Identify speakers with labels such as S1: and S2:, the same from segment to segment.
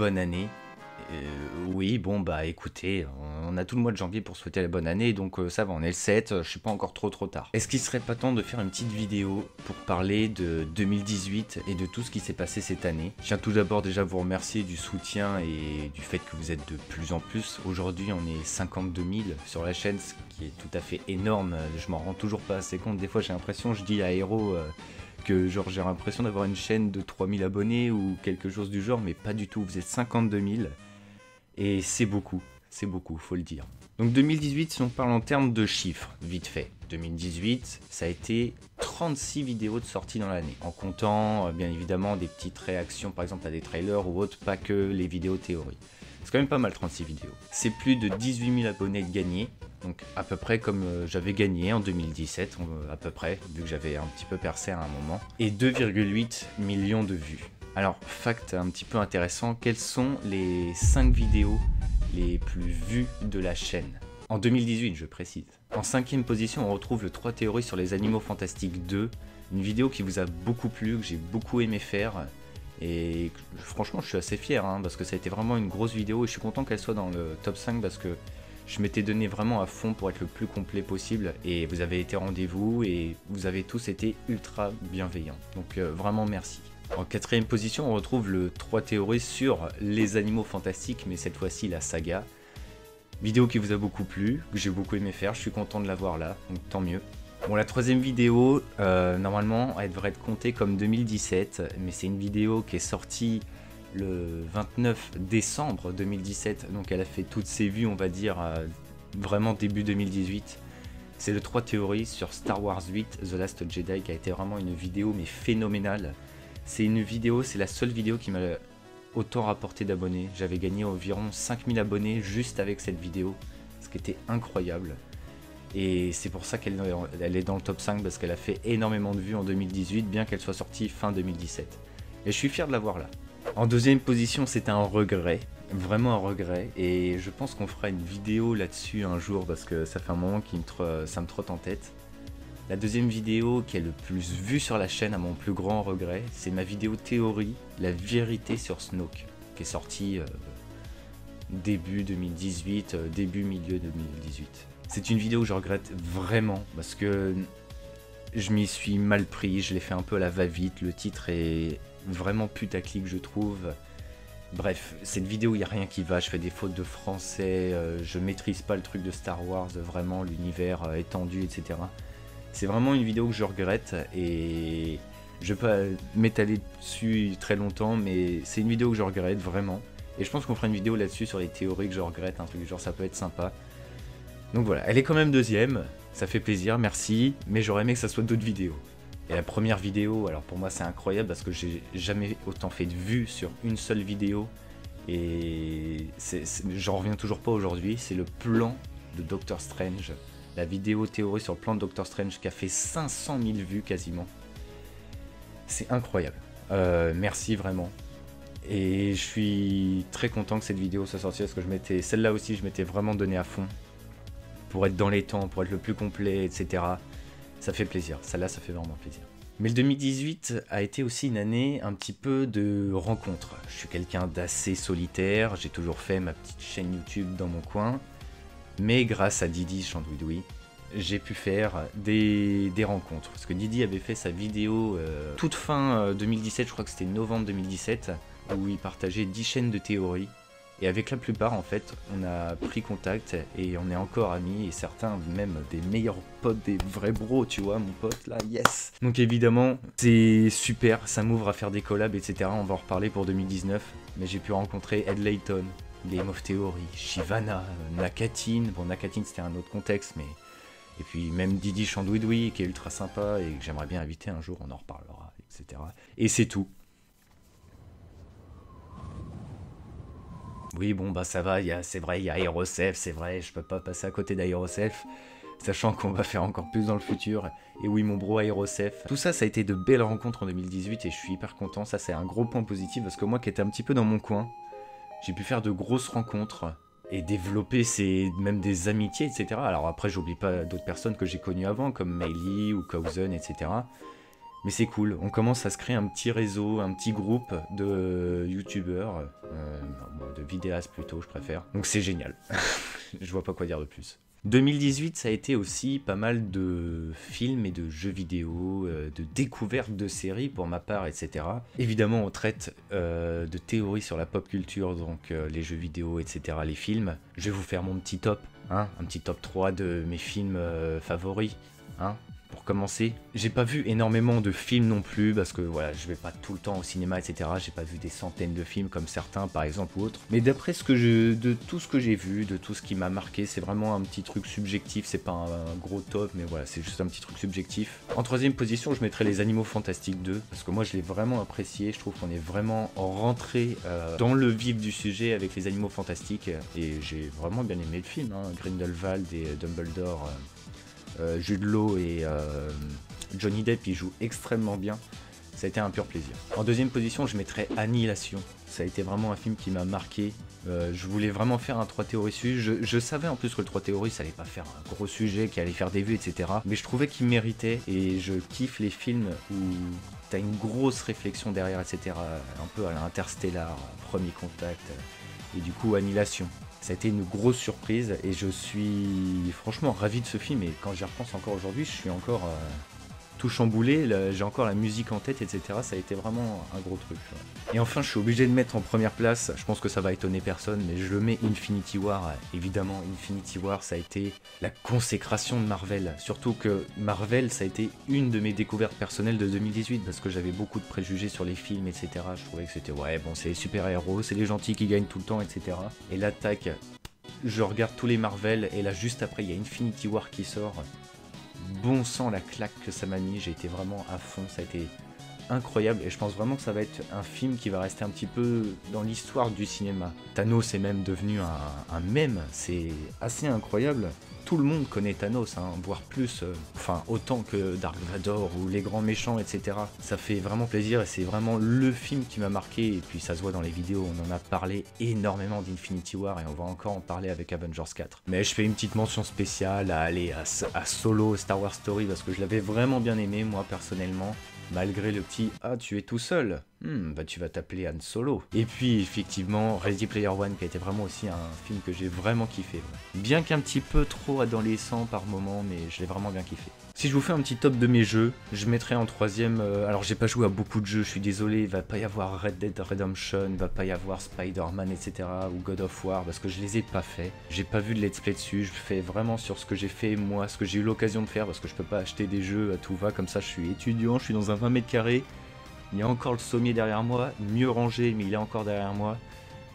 S1: bonne année. Oui, bon bah écoutez, on a tout le mois de janvier pour souhaiter la bonne année, donc ça va, on est le 7, je suis pas encore trop tard. Est-ce qu'il serait pas temps de faire une petite vidéo pour parler de 2018 et de tout ce qui s'est passé cette année? Je tiens tout d'abord déjà à vous remercier du soutien et du fait que vous êtes de plus en plus. Aujourd'hui on est 52 000 sur la chaîne, ce qui est tout à fait énorme, je m'en rends toujours pas assez compte. Des fois j'ai l'impression, je dis à Hero que genre j'ai l'impression d'avoir une chaîne de 3000 abonnés ou quelque chose du genre, mais pas du tout, vous êtes 52 000. Et c'est beaucoup, faut le dire. Donc 2018, si on parle en termes de chiffres, vite fait. 2018, ça a été 36 vidéos de sortie dans l'année, en comptant bien évidemment des petites réactions par exemple à des trailers ou autres, pas que les vidéos théorie. C'est quand même pas mal 36 vidéos. C'est plus de 18 000 abonnés de gagnés, donc à peu près comme j'avais gagné en 2017, à peu près, vu que j'avais un petit peu percé à un moment. Et 2,8 millions de vues. Alors, fact un petit peu intéressant, quelles sont les 5 vidéos les plus vues de la chaîne? En 2018, je précise. En 5e position, on retrouve le 3 théories sur les animaux fantastiques 2, une vidéo qui vous a beaucoup plu, que j'ai beaucoup aimé faire, et franchement, je suis assez fier, parce que ça a été vraiment une grosse vidéo, et je suis content qu'elle soit dans le top 5, parce que je m'étais donné vraiment à fond pour être le plus complet possible, et vous avez été rendez-vous, et vous avez tous été ultra bienveillants. Donc vraiment merci. En 4e position, on retrouve le 3 théories sur les animaux fantastiques, mais cette fois-ci la saga. Vidéo qui vous a beaucoup plu, que j'ai beaucoup aimé faire, je suis content de l'avoir là, donc tant mieux. Bon, la 3e vidéo, normalement, elle devrait être comptée comme 2017, mais c'est une vidéo qui est sortie le 29 décembre 2017, donc elle a fait toutes ses vues, on va dire, vraiment début 2018. C'est le 3 théories sur Star Wars 8, The Last Jedi, qui a été vraiment une vidéo mais phénoménale. C'est une vidéo, c'est la seule vidéo qui m'a autant rapporté d'abonnés. J'avais gagné environ 5000 abonnés juste avec cette vidéo, ce qui était incroyable. Et c'est pour ça qu'elle est dans le top 5, parce qu'elle a fait énormément de vues en 2018, bien qu'elle soit sortie fin 2017. Et je suis fier de l'avoir là. En 2e position, c'était un regret, vraiment un regret. Et je pense qu'on fera une vidéo là-dessus un jour, parce que ça fait un moment que ça me trotte en tête. La 2e vidéo qui est le plus vue sur la chaîne, à mon plus grand regret, c'est ma vidéo théorie, la vérité sur Snoke, qui est sortie début 2018, milieu 2018. C'est une vidéo que je regrette vraiment, parce que je m'y suis mal pris, je l'ai fait un peu à la va-vite, le titre est vraiment putaclic je trouve. Bref, cette vidéo, il n'y a rien qui va, je fais des fautes de français, je maîtrise pas le truc de Star Wars, vraiment l'univers étendu, etc. C'est vraiment une vidéo que je regrette et je vais pas m'étaler dessus très longtemps, mais c'est une vidéo que je regrette vraiment. Et je pense qu'on fera une vidéo là-dessus sur les théories que je regrette, un truc du genre, ça peut être sympa. Donc voilà, elle est quand même 2e, ça fait plaisir, merci, mais j'aurais aimé que ça soit d'autres vidéos. Et la première vidéo, alors pour moi c'est incroyable parce que j'ai jamais autant fait de vues sur une seule vidéo. Et j'en reviens toujours pas aujourd'hui, c'est le plan de Doctor Strange. La vidéo théorie sur le plan de Doctor Strange qui a fait 500 000 vues quasiment. C'est incroyable. Merci vraiment. Et je suis très content que cette vidéo soit sortie parce que celle-là aussi, je m'étais vraiment donné à fond pour être dans les temps, pour être le plus complet, etc. Ça fait plaisir. Celle-là, ça fait vraiment plaisir. Mais le 2018 a été aussi une année un petit peu de rencontres. Je suis quelqu'un d'assez solitaire. J'ai toujours fait ma petite chaîne YouTube dans mon coin. Mais grâce à Didi Chandouidoui, j'ai pu faire des rencontres. Parce que Didi avait fait sa vidéo toute fin 2017, je crois que c'était novembre 2017, où il partageait 10 chaînes de théorie. Et avec la plupart, en fait, on a pris contact et on est encore amis. Et certains, même des meilleurs potes, des vrais bros, tu vois, mon pote là, yes. Donc évidemment, c'est super, ça m'ouvre à faire des collabs, etc. On va en reparler pour 2019. Mais j'ai pu rencontrer Ed Layton, Game of Theory, Shivana, Nakatine. Bon, Nakatine c'était un autre contexte, mais. Et puis même Didi Chandouidoui qui est ultra sympa et que j'aimerais bien inviter un jour, on en reparlera, etc. Et c'est tout. Oui, bon, bah ça va, c'est vrai, il y a Aerosef, c'est vrai, je peux pas passer à côté d'Aerosef, sachant qu'on va faire encore plus dans le futur. Et oui, mon bro Aerosef. Tout ça, ça a été de belles rencontres en 2018 et je suis hyper content. Ça, c'est un gros point positif parce que moi qui étais un petit peu dans mon coin, j'ai pu faire de grosses rencontres et développer même des amitiés, etc. Alors après, j'oublie pas d'autres personnes que j'ai connues avant, comme Meili ou Kauzen, etc. Mais c'est cool, on commence à se créer un petit réseau, un petit groupe de youtubeurs, de vidéastes plutôt je préfère. Donc c'est génial, je vois pas quoi dire de plus. 2018 ça a été aussi pas mal de films et de jeux vidéo, de découvertes de séries pour ma part, etc. Évidemment on traite de théories sur la pop culture, donc les jeux vidéo, etc., les films. Je vais vous faire mon petit top, hein, un petit top 3 de mes films favoris, hein. Pour commencer, j'ai pas vu énormément de films non plus, parce que voilà, je vais pas tout le temps au cinéma, etc. J'ai pas vu des centaines de films comme certains, par exemple, ou autres. Mais d'après de tout ce que j'ai vu, de tout ce qui m'a marqué, c'est vraiment un petit truc subjectif, c'est pas un gros top, mais voilà, c'est juste un petit truc subjectif. En troisième position, je mettrais Les Animaux Fantastiques 2, parce que moi je l'ai vraiment apprécié, je trouve qu'on est vraiment rentré dans le vif du sujet avec Les Animaux Fantastiques, et j'ai vraiment bien aimé le film, hein. Grindelwald et Dumbledore... Jude Law et Johnny Depp, ils jouent extrêmement bien. Ça a été un pur plaisir. En deuxième position, je mettrais Annihilation. Ça a été vraiment un film qui m'a marqué. Je voulais vraiment faire un 3 théories dessus. Je savais en plus que le 3 théories, ça allait pas faire un gros sujet qui allait faire des vues, etc. Mais je trouvais qu'il méritait. Et je kiffe les films où t'as une grosse réflexion derrière, etc. Un peu à l'Interstellar, Premier Contact. Et du coup, Annihilation. Ça a été une grosse surprise et je suis franchement ravi de ce film, et quand j'y repense encore aujourd'hui, je suis encore tout chamboulé, j'ai encore la musique en tête, etc. Ça a été vraiment un gros truc. Ouais. Et enfin, je suis obligé de mettre en première place, je pense que ça va étonner personne, mais je le mets Infinity War. Évidemment, Infinity War, ça a été la consécration de Marvel. Surtout que Marvel, ça a été une de mes découvertes personnelles de 2018, parce que j'avais beaucoup de préjugés sur les films, etc. Je trouvais que c'était, ouais, bon, c'est les super-héros, c'est les gentils qui gagnent tout le temps, etc. Et là, tac, je regarde tous les Marvel, et là, juste après, il y a Infinity War qui sort. Bon sang la claque que ça m'a mis, j'ai été vraiment à fond, ça a été incroyable, et je pense vraiment que ça va être un film qui va rester un petit peu dans l'histoire du cinéma. Thanos est même devenu un mème, c'est assez incroyable. Tout le monde connaît Thanos, hein, voire plus, enfin autant que Dark Vador ou les grands méchants, etc. Ça fait vraiment plaisir, et c'est vraiment le film qui m'a marqué, et puis ça se voit dans les vidéos, on en a parlé énormément d'Infinity War, et on va encore en parler avec Avengers 4. Mais je fais une petite mention spéciale à Solo, Star Wars Story, parce que je l'avais vraiment bien aimé, moi personnellement. Malgré le petit « Ah, tu es tout seul bah tu vas t'appeler Han Solo ». Et puis effectivement, Ready Player One, qui a été vraiment aussi un film que j'ai vraiment kiffé. Ouais. Bien qu'un petit peu trop adolescent par moment, mais je l'ai vraiment bien kiffé. Si je vous fais un petit top de mes jeux, je mettrai en troisième... alors j'ai pas joué à beaucoup de jeux, je suis désolé, il va pas y avoir Red Dead Redemption, il va pas y avoir Spider-Man, etc. ou God of War, parce que je les ai pas fait. J'ai pas vu de let's play dessus, je fais vraiment sur ce que j'ai fait moi, ce que j'ai eu l'occasion de faire, parce que je peux pas acheter des jeux à tout va, comme ça je suis étudiant, je suis dans un 20 mètres carrés, il y a encore le sommier derrière moi, mieux rangé, mais il est encore derrière moi.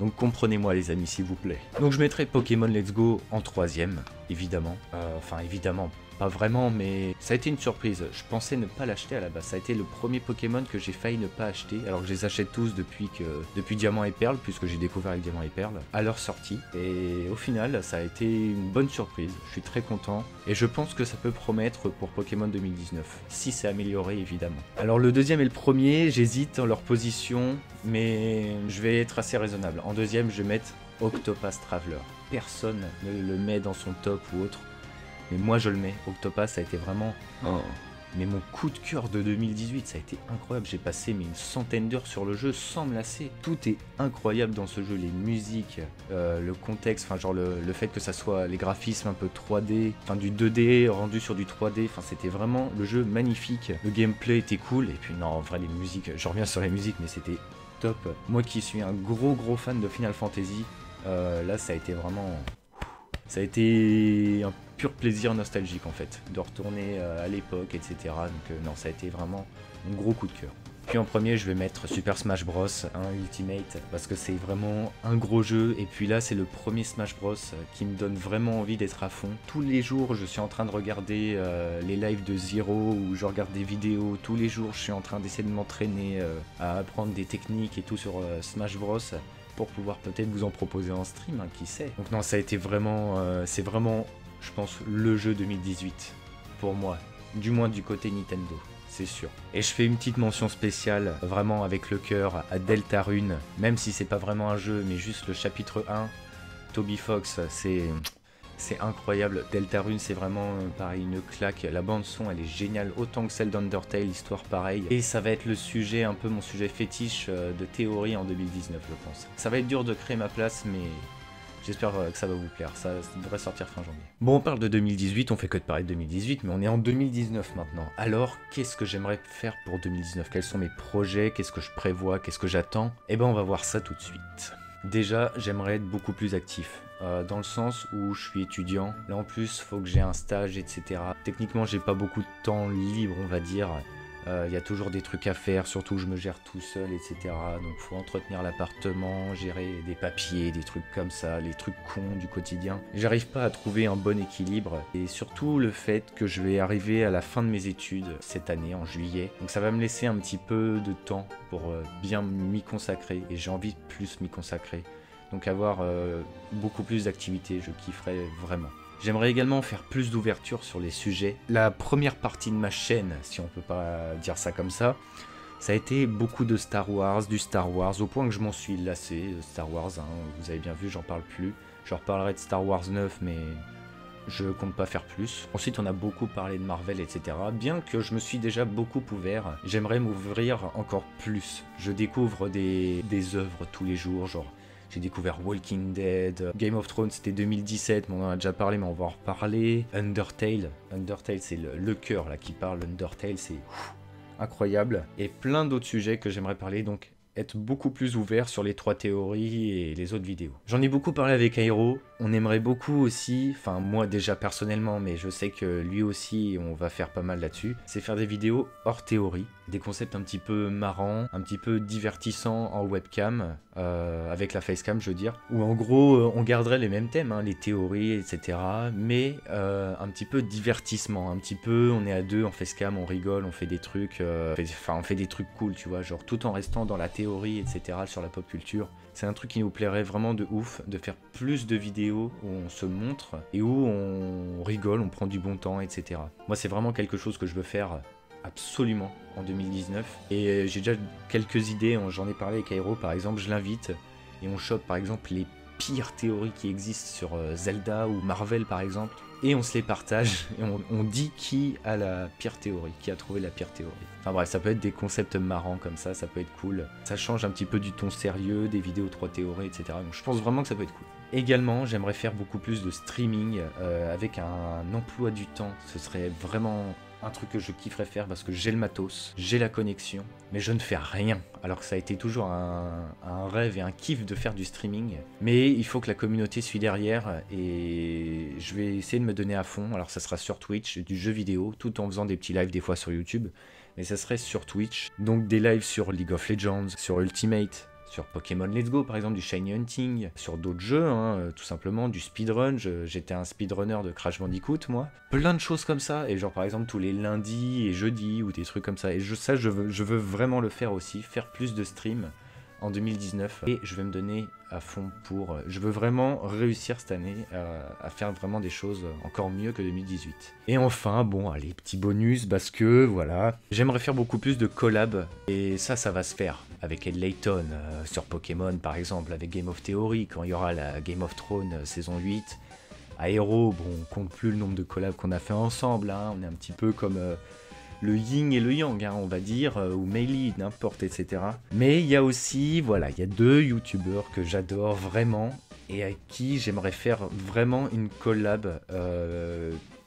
S1: Donc comprenez-moi les amis, s'il vous plaît. Donc je mettrai Pokémon Let's Go en troisième, évidemment. Enfin évidemment, pas vraiment, mais ça a été une surprise. Je pensais ne pas l'acheter à la base. Ça a été le premier Pokémon que j'ai failli ne pas acheter, alors que je les achète tous depuis Diamant et Perle, puisque j'ai découvert avec Diamant et Perle, à leur sortie. Et au final, ça a été une bonne surprise. Je suis très content. Et je pense que ça peut promettre pour Pokémon 2019, si c'est amélioré évidemment. Alors le deuxième et le premier, j'hésite dans leur position, mais je vais être assez raisonnable. En deuxième, je vais mettre Octopath Traveler. Personne ne le met dans son top ou autre. Mais moi je le mets, Octopath, ça a été vraiment... Mais mon coup de cœur de 2018, ça a été incroyable. J'ai passé une centaine d'heures sur le jeu sans me lasser. Tout est incroyable dans ce jeu, les musiques, le contexte, enfin genre le fait que ça soit les graphismes un peu 3D, enfin du 2D rendu sur du 3D, enfin c'était vraiment le jeu magnifique. Le gameplay était cool, et puis non, en vrai les musiques, je reviens sur les musiques, mais c'était top. Moi qui suis un gros fan de Final Fantasy, là ça a été vraiment... Ça a été un pur plaisir nostalgique en fait, de retourner à l'époque, etc. Donc non, ça a été vraiment un gros coup de cœur. Puis en premier, je vais mettre Super Smash Bros, Ultimate, parce que c'est vraiment un gros jeu, et puis là c'est le premier Smash Bros qui me donne vraiment envie d'être à fond. Tous les jours, je suis en train de regarder les lives de Zero, ou je regarde des vidéos, tous les jours je suis en train d'essayer de m'entraîner à apprendre des techniques et tout sur Smash Bros, pour pouvoir peut-être vous en proposer en stream, hein, qui sait. Donc non, ça a été vraiment, c'est vraiment, je pense, le jeu 2018, pour moi, du moins du côté Nintendo, c'est sûr. Et je fais une petite mention spéciale, vraiment avec le cœur, à Deltarune, même si c'est pas vraiment un jeu, mais juste le chapitre 1, Toby Fox, c'est incroyable. Deltarune, c'est vraiment pareil, une claque. La bande son, elle est géniale, autant que celle d'Undertale, histoire pareille. Et ça va être le sujet, un peu mon sujet fétiche de théorie en 2019, je pense. Ça va être dur de créer ma place, mais j'espère que ça va vous plaire. Ça devrait sortir fin janvier. Bon, on parle de 2018, on fait que de parler de 2018, mais on est en 2019 maintenant. Alors, qu'est-ce que j'aimerais faire pour 2019? Quels sont mes projets? Qu'est-ce que je prévois? Qu'est-ce que j'attends? Eh ben, on va voir ça tout de suite. Déjà, j'aimerais être beaucoup plus actif, dans le sens où je suis étudiant. Là en plus, faut que j'ai un stage, etc. Techniquement, j'ai pas beaucoup de temps libre, on va dire. Y a toujours des trucs à faire, surtout que je me gère tout seul, etc. Donc faut entretenir l'appartement, gérer des papiers, des trucs comme ça, les trucs cons du quotidien. J'arrive pas à trouver un bon équilibre. Et surtout le fait que je vais arriver à la fin de mes études cette année, en juillet. Donc ça va me laisser un petit peu de temps pour bien m'y consacrer. Et j'ai envie de plus m'y consacrer. Donc avoir beaucoup plus d'activités, je kifferais vraiment. J'aimerais également faire plus d'ouverture sur les sujets. La première partie de ma chaîne, si on peut pas dire ça comme ça a été beaucoup de Star Wars, du Star Wars, au point que je m'en suis lassé. Star Wars, hein, vous avez bien vu, j'en parle plus. Je reparlerai de Star Wars 9, mais je compte pas faire plus. Ensuite, on a beaucoup parlé de Marvel, etc. Bien que je me suis déjà beaucoup ouvert, j'aimerais m'ouvrir encore plus. Je découvre des œuvres tous les jours, genre... J'ai découvert Walking Dead, Game of Thrones c'était 2017, mais on en a déjà parlé, mais on va en reparler. Undertale, c'est le cœur là qui parle, Undertale c'est incroyable. Et plein d'autres sujets que j'aimerais parler, donc être beaucoup plus ouvert sur les 3 théories et les autres vidéos. J'en ai beaucoup parlé avec Aero, on aimerait beaucoup aussi, enfin moi déjà personnellement, mais je sais que lui aussi on va faire pas mal là-dessus, c'est faire des vidéos hors théorie, des concepts un petit peu marrants, un petit peu divertissants en webcam, avec la facecam je veux dire, où en gros on garderait les mêmes thèmes, hein, les théories etc, mais un petit peu divertissement, un petit peu on est à deux en facecam, on rigole, on fait des trucs, on fait des trucs cool tu vois, genre tout en restant dans la théorie etc sur la pop culture. C'est un truc qui nous plairait vraiment de ouf, de faire plus de vidéos où on se montre et où on rigole, on prend du bon temps, etc. Moi, c'est vraiment quelque chose que je veux faire absolument en 2019. Et j'ai déjà quelques idées, j'en ai parlé avec Aero par exemple, je l'invite et on chope par exemple les pires théories qui existent sur Zelda ou Marvel par exemple. Et on se les partage et on dit qui a la pire théorie, qui a trouvé la pire théorie. Enfin bref, ça peut être des concepts marrants comme ça peut être cool. Ça change un petit peu du ton sérieux, des vidéos 3 théories, etc. Donc je pense vraiment que ça peut être cool. Également, j'aimerais faire beaucoup plus de streaming avec un emploi du temps. Ce serait vraiment un truc que je kifferais faire parce que j'ai le matos, j'ai la connexion, mais je ne fais rien. Alors que ça a été toujours un rêve et un kiff de faire du streaming. Mais il faut que la communauté suive derrière et je vais essayer de me donner à fond. Alors ça sera sur Twitch, du jeu vidéo, tout en faisant des petits lives des fois sur YouTube. Mais ça serait sur Twitch. Donc des lives sur League of Legends, sur Ultimate, sur Pokémon Let's Go par exemple, du Shiny Hunting, sur d'autres jeux, hein, tout simplement, du speedrun, j'étais un speedrunner de Crash Bandicoot moi, plein de choses comme ça, et genre par exemple tous les lundis et jeudis ou des trucs comme ça, et je veux vraiment le faire aussi, faire plus de streams en 2019, et je vais me donner à fond pour, je veux vraiment réussir cette année à faire vraiment des choses encore mieux que 2018. Et enfin, bon, allez, petit bonus, parce que, voilà, j'aimerais faire beaucoup plus de collabs, et ça va se faire, avec Ed Layton, sur Pokémon par exemple, avec Game of Theory, quand il y aura la Game of Thrones saison 8, Aero, bon, on compte plus le nombre de collabs qu'on a fait ensemble, hein, on est un petit peu comme... le yin et le yang, hein, on va dire, ou Meili, n'importe, etc. Mais il y a aussi, voilà, il y a 2 youtubeurs que j'adore vraiment et à qui j'aimerais faire vraiment une collab,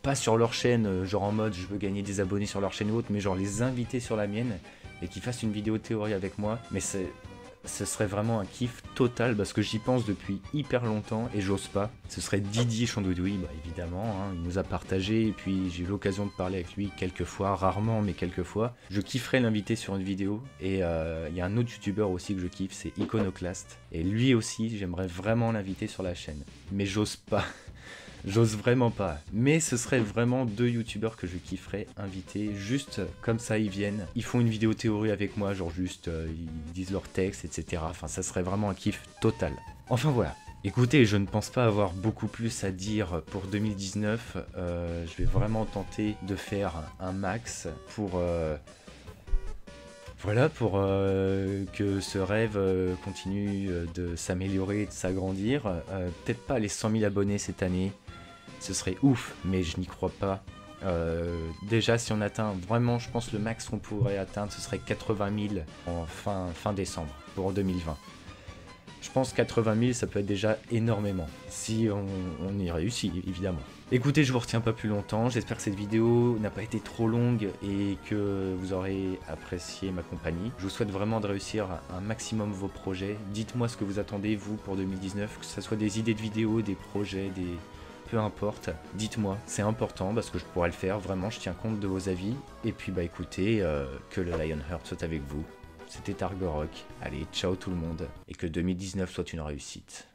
S1: pas sur leur chaîne, genre en mode je veux gagner des abonnés sur leur chaîne ou autre, mais genre les inviter sur la mienne et qu'ils fassent une vidéo théorie avec moi. Mais ce serait vraiment un kiff total parce que j'y pense depuis hyper longtemps et j'ose pas. Ce serait Didier Chandoudoui, bah évidemment, hein, il nous a partagé et puis j'ai eu l'occasion de parler avec lui quelques fois, rarement mais quelques fois. Je kifferais l'inviter sur une vidéo et il y a un autre youtubeur aussi que je kiffe, c'est Iconoclast. Et lui aussi, j'aimerais vraiment l'inviter sur la chaîne. Mais j'ose pas. J'ose vraiment pas, mais ce serait vraiment 2 youtubeurs que je kifferais inviter, juste comme ça ils viennent, ils font une vidéo théorie avec moi, genre juste ils disent leur texte, etc. Enfin ça serait vraiment un kiff total. Enfin voilà, écoutez, je ne pense pas avoir beaucoup plus à dire pour 2019, je vais vraiment tenter de faire un max pour... Voilà, pour que ce rêve continue de s'améliorer et de s'agrandir. Peut-être pas les 100 000 abonnés cette année, ce serait ouf, mais je n'y crois pas. Déjà, si on atteint vraiment, je pense le max qu'on pourrait atteindre, ce serait 80 000 en fin décembre pour 2020. Je pense 80 000, ça peut être déjà énormément, si on y réussit, évidemment. Écoutez, je vous retiens pas plus longtemps, j'espère que cette vidéo n'a pas été trop longue et que vous aurez apprécié ma compagnie. Je vous souhaite vraiment de réussir un maximum vos projets. Dites-moi ce que vous attendez, vous, pour 2019, que ce soit des idées de vidéos, des projets, peu importe, dites-moi, c'est important parce que je pourrais le faire, vraiment, je tiens compte de vos avis. Et puis bah écoutez, que le Lionheart soit avec vous. C'était Argorok, allez, ciao tout le monde, et que 2019 soit une réussite.